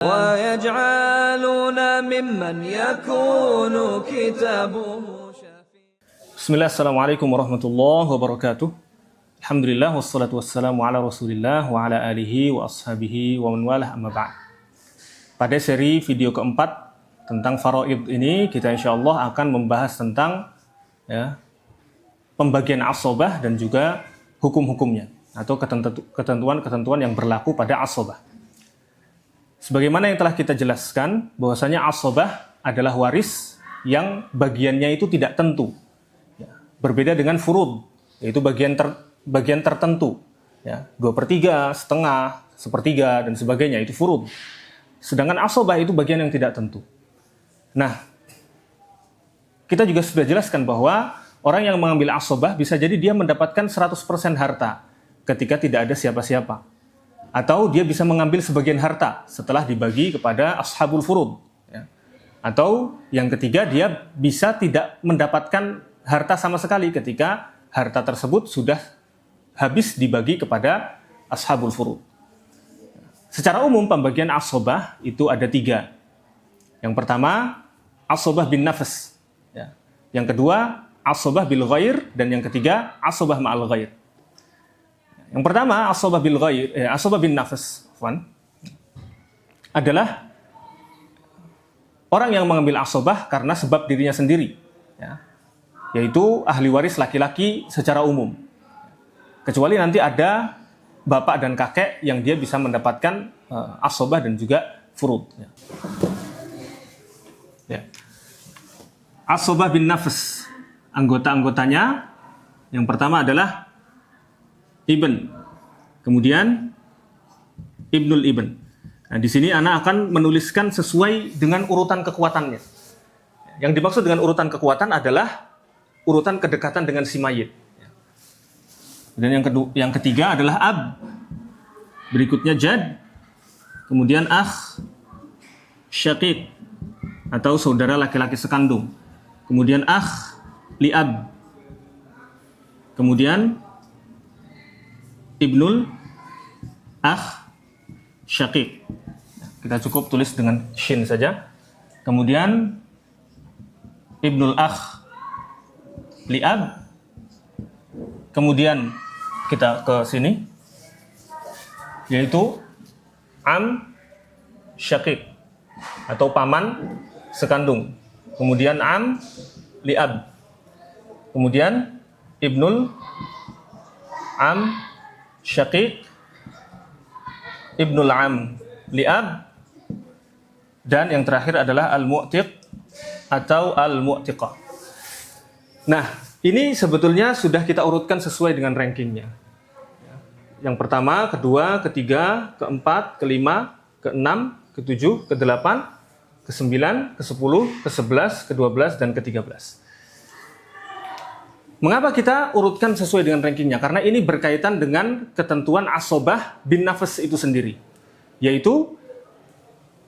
ويجعلون ممن يكون كتابه Bismillah, assalamualaikum warahmatullahi wabarakatuh. Alhamdulillah, wassalatu wassalamu ala rasulillah wa ala alihi wa ashabihi wa man walah, amma ba'd. Pada seri video keempat tentang faraid ini, kita insyaallah akan membahas tentang pembagian asobah dan juga hukum-hukumnya atau ketentuan-ketentuan yang berlaku pada asobah. Sebagaimana yang telah kita jelaskan, bahwasanya asobah adalah waris yang bagiannya itu tidak tentu. Berbeda dengan furud, yaitu bagian tertentu. 2/3, setengah, sepertiga, dan sebagainya, itu furud. Sedangkan asobah itu bagian yang tidak tentu. Nah, kita juga sudah jelaskan bahwa orang yang mengambil asobah bisa jadi dia mendapatkan 100% harta ketika tidak ada siapa-siapa. Atau dia bisa mengambil sebagian harta setelah dibagi kepada ashabul furud. Atau yang ketiga, dia bisa tidak mendapatkan harta sama sekali ketika harta tersebut sudah habis dibagi kepada ashabul furud. Secara umum pembagian asobah itu ada 3. Yang pertama, asobah bin nafs. Yang kedua, asobah bil ghair, dan yang ketiga, asobah ma'al ghair. Yang pertama, asobah bin nafs adalah orang yang mengambil asobah karena sebab dirinya sendiri, yaitu ahli waris laki-laki secara umum. Kecuali nanti ada bapak dan kakek yang dia bisa mendapatkan asobah dan juga furud. Asobah bin nafs, anggota-anggotanya yang pertama adalah ibn, kemudian ibnul ibn. Nah, di sini ana akan menuliskan sesuai dengan urutan kekuatannya. Yang dimaksud dengan urutan kekuatan adalah urutan kedekatan dengan si mayit. Dan yang ketiga adalah ab, berikutnya jad, kemudian akh, syaqiq atau saudara laki-laki sekandung, kemudian akh liab, kemudian ibnul akh syaqiq. Kita cukup tulis dengan shin saja. Kemudian ibnul akh liab. Kemudian kita ke sini, yaitu am syaqiq atau paman sekandung. Kemudian am liab. Kemudian ibnul am syaqiq, ibnul am liab, dan yang terakhir adalah al-mu'tiq atau al-mu'tiqah. Nah, ini sebetulnya sudah kita urutkan sesuai dengan rankingnya. Yang pertama, kedua, ketiga, keempat, kelima, keenam, ketujuh, kedelapan, kesembilan, kesepuluh, kesebelas, kedua belas, dan ke-13. Mengapa kita urutkan sesuai dengan rankingnya? Karena ini berkaitan dengan ketentuan asobah bin nafs itu sendiri. Yaitu,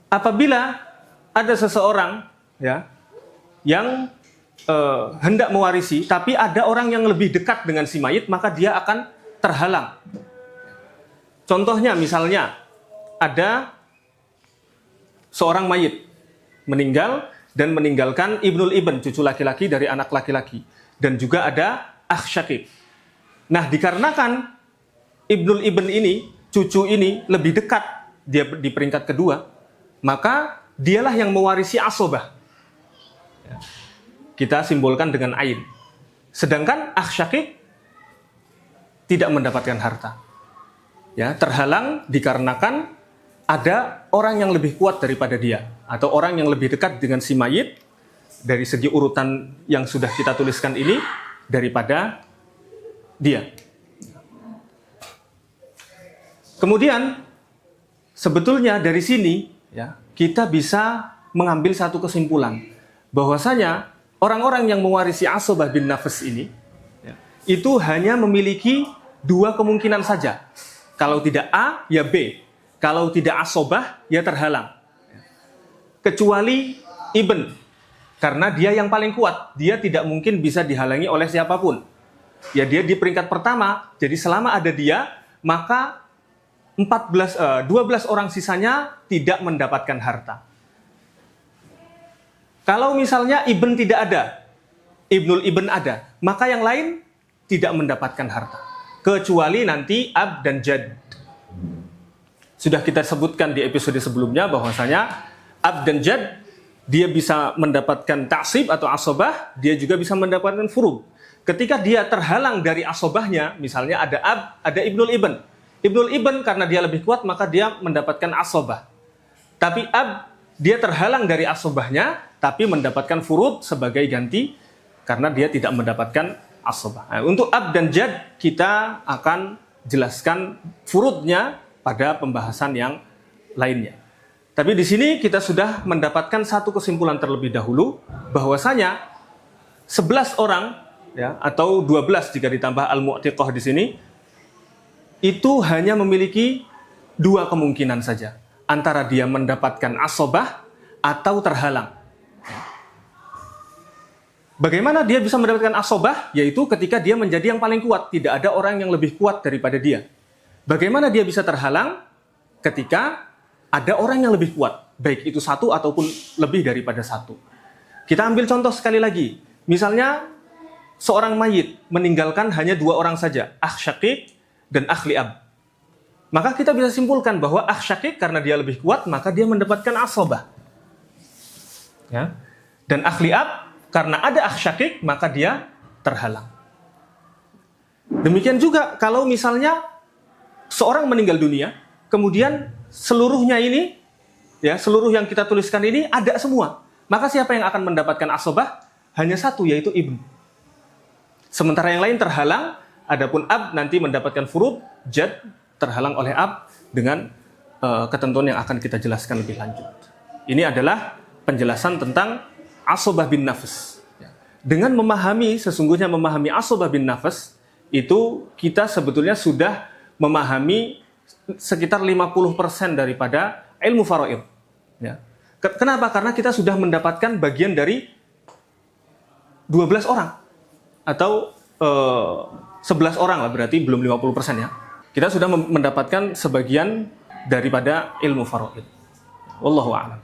apabila ada seseorang yang hendak mewarisi, tapi ada orang yang lebih dekat dengan si mayit, maka dia akan terhalang. Contohnya misalnya, ada seorang mayit meninggal dan meninggalkan ibnul ibn, cucu laki-laki dari anak laki-laki. Dan juga ada akh syaqiq. Nah, dikarenakan ibnul ibn ini, cucu ini lebih dekat, dia di peringkat kedua, maka dialah yang mewarisi asobah. Kita simbolkan dengan ain. Sedangkan akh syaqiq tidak mendapatkan harta. Terhalang dikarenakan ada orang yang lebih kuat daripada dia, atau orang yang lebih dekat dengan si mayit dari segi urutan yang sudah kita tuliskan ini daripada dia. Kemudian sebetulnya dari sini kita bisa mengambil satu kesimpulan, bahwasanya orang-orang yang mewarisi asobah bin nafs ini itu hanya memiliki 2 kemungkinan saja. Kalau tidak A, ya B. Kalau tidak asobah, ya terhalang. Kecuali ibn, karena dia yang paling kuat. Dia tidak mungkin bisa dihalangi oleh siapapun. Dia di peringkat pertama, jadi selama ada dia, maka 12 orang sisanya tidak mendapatkan harta. Kalau misalnya ibn tidak ada, ibnul ibn ada, maka yang lain tidak mendapatkan harta. Kecuali nanti ab dan jad. Sudah kita sebutkan di episode sebelumnya bahwasanya ab dan jad, dia bisa mendapatkan ta'sib atau asobah, dia juga bisa mendapatkan furud. Ketika dia terhalang dari asobahnya, misalnya ada ab, ada ibnul ibn. Ibnul ibn karena dia lebih kuat, maka dia mendapatkan asobah. Tapi ab, dia terhalang dari asobahnya, tapi mendapatkan furud sebagai ganti karena dia tidak mendapatkan asobah. Nah, untuk ab dan jad kita akan jelaskan furudnya pada pembahasan yang lainnya. Tapi di sini kita sudah mendapatkan satu kesimpulan terlebih dahulu bahwasanya 11 orang ya atau 12 jika ditambah al-mu'tiqah di sini itu hanya memiliki 2 kemungkinan saja, antara dia mendapatkan asobah atau terhalang. Bagaimana dia bisa mendapatkan asobah? Yaitu ketika dia menjadi yang paling kuat. Tidak ada orang yang lebih kuat daripada dia. Bagaimana dia bisa terhalang? Ketika ada orang yang lebih kuat. Baik itu 1 ataupun lebih daripada 1. Kita ambil contoh sekali lagi. Misalnya, seorang mayit meninggalkan hanya 2 orang saja. Akh syaqiq dan akh li'ab. Maka kita bisa simpulkan bahwa akh syaqiq karena dia lebih kuat, maka dia mendapatkan asobah. Ya. Dan akh li'ab karena ada akh syaqiq, maka dia terhalang. Demikian juga kalau misalnya seorang meninggal dunia, kemudian seluruhnya ini, ya seluruh yang kita tuliskan ini ada semua. Maka siapa yang akan mendapatkan asobah? Hanya 1, yaitu ibn. Sementara yang lain terhalang, adapun ab nanti mendapatkan furud, jad terhalang oleh ab dengan ketentuan yang akan kita jelaskan lebih lanjut. Ini adalah penjelasan tentang asobah bin nafs. Dengan sesungguhnya memahami asobah bin nafs, itu kita sebetulnya sudah memahami sekitar 50% daripada ilmu faraid. Ya. Kenapa? Karena kita sudah mendapatkan bagian dari 12 orang. Atau 11 orang lah, berarti belum 50% ya. Kita sudah mendapatkan sebagian daripada ilmu faraid. Wallahu a'lam.